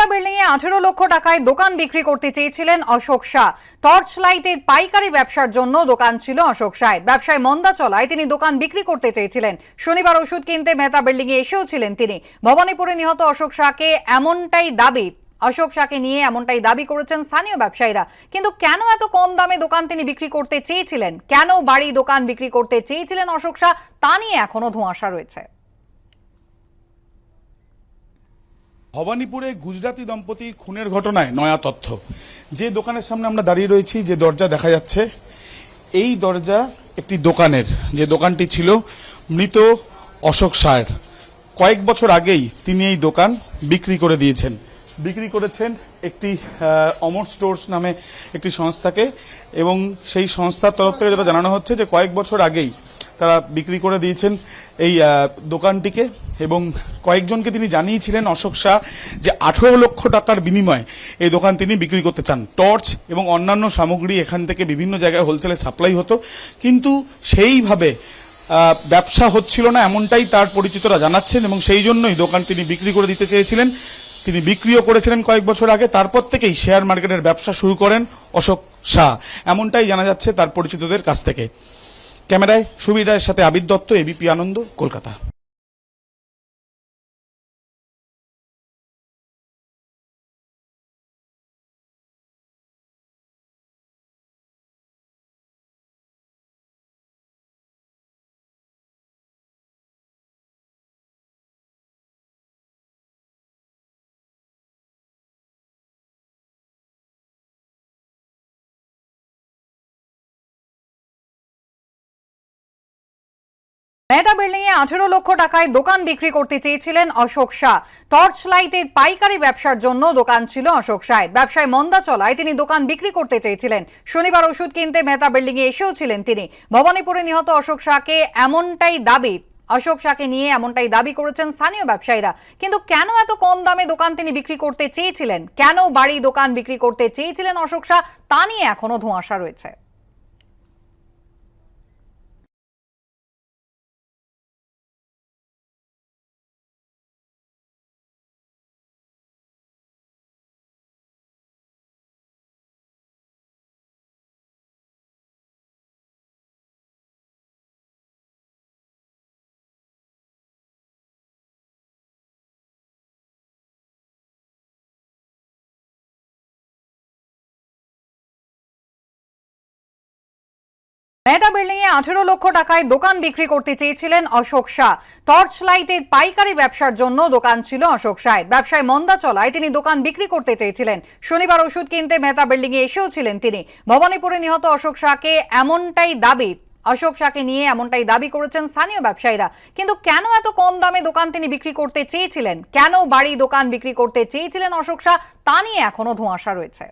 মেধা building এ 18 লক্ষ টাকায় দোকান বিক্রি করতে চেয়েছিলেন অশোক শাহ। টর্চ লাইটের পাইকারি ব্যবসার জন্য দোকান ছিল অশোক শাহের। ব্যবসায় মন্দা চলায় তিনি দোকান বিক্রি করতে চেয়েছিলেন। শনিবার ওষুধ কিনতে মেধা বিল্ডিং এ এসেও ছিলেন তিনি। ভবানীপুরে নিহত অশোক শাহকে নিয়ে এমনটাই দাবি করেছেন স্থানীয় ব্যবসায়ীরা। কিন্তু কেন এত কম দামে দোকান তিনি বিক্রি করতে চেয়েছিলেন, কেন বাড়ি দোকান বিক্রি করতে চেয়েছিলেন অশোক শাহ, তা নিয়ে এখনো ধোঁয়াশা রয়েছে। ভবানীপুরে গুজরাতি দম্পতির খুনের ঘটনায় নয়া তথ্য। যে দোকানের সামনে আমরা দাঁড়িয়ে রয়েছি, যে দরজা দেখা যাচ্ছে, এই দরজা একটি দোকানের, যে দোকানটি ছিল মৃত অশোক শাহের। কয়েক বছর আগেই তিনি এই দোকান বিক্রি করেছেন একটি অমর স্টোর্স নামে একটি সংস্থাকে, এবং সেই সংস্থার তরফ থেকে যেটা জানানো হচ্ছে যে কয়েক বছর আগেই তারা বিক্রি করে দিয়েছেন এই দোকানটিকে, এবং কয়েকজনকে তিনি জানিয়েছিলেন অশোক শাহ যে 18 লক্ষ টাকার বিনিময়ে এই দোকান তিনি বিক্রি করতে চান। টর্চ এবং অন্যান্য সামগ্রী এখান থেকে বিভিন্ন জায়গায় হোলসেলে সাপ্লাই হতো, কিন্তু সেইভাবে ব্যবসা হচ্ছিল না, এমনটাই তার পরিচিতরা জানাচ্ছেন, এবং সেই জন্যই দোকান তিনি বিক্রি করে দিতে চেয়েছিলেন। তিনি বিক্রিও করেছিলেন কয়েক বছর আগে। তারপর থেকেই শেয়ার মার্কেটের ব্যবসা শুরু করেন অশোক শাহ, এমনটাই জানা যাচ্ছে তার পরিচিতদের কাছ থেকে। ক্যামেরায় সুবীর রায়ের সাথে আবির দত্ত, এবিপি আনন্দ, কলকাতা। মেধা বিল্ডিং এ 18 লক্ষ টাকায় দোকান বিক্রি করতে চেয়েছিলেন অশোক শাহ। টর্চ লাইটের পাইকারি ব্যবসার জন্য দোকান ছিল অশোক শাহের। ব্যবসায় মন্দা চলায় তিনি দোকান বিক্রি করতে চেয়েছিলেন। শনিবার ওষুধ কিনতে মেধা বিল্ডিং এ এসেও ছিলেন তিনি। ভবানীপুরে নিহত অশোক শাহকে নিয়ে এমনটাই দাবি করেছেন স্থানীয় ব্যবসায়ীরা। কিন্তু কেন এত কম দামে দোকান তিনি বিক্রি করতে চেয়েছিলেন, কেন বাড়ি দোকান বিক্রি করতে চেয়েছিলেন অশোক শাহ, তা নিয়ে এখনো ধোঁয়াশা রয়েছে। মেধা বিল্ডিং এ 18 লক্ষ টাকায় দোকান বিক্রি করতে চেয়েছিলেন অশোক শাহ। টর্চ লাইটের পাইকারি ব্যবসার জন্য দোকান ছিল অশোক শাহের। ব্যবসায় মন্দা চলায় তিনি দোকান বিক্রি করতে চেয়েছিলেন। শনিবার ওষুধ কিনতে মেধা বিল্ডিং এ এসেও ছিলেন তিনি। ভবানীপুরে নিহত অশোক শাহকে নিয়ে এমনটাই দাবি করেছেন স্থানীয় ব্যবসায়ীরা। কিন্তু কেন এত কম দামে দোকান তিনি বিক্রি করতে চেয়েছিলেন, কেন বাড়ি দোকান বিক্রি করতে চেয়েছিলেন অশোক শাহ, তা নিয়ে এখনো ধোঁয়াশা রয়েছে।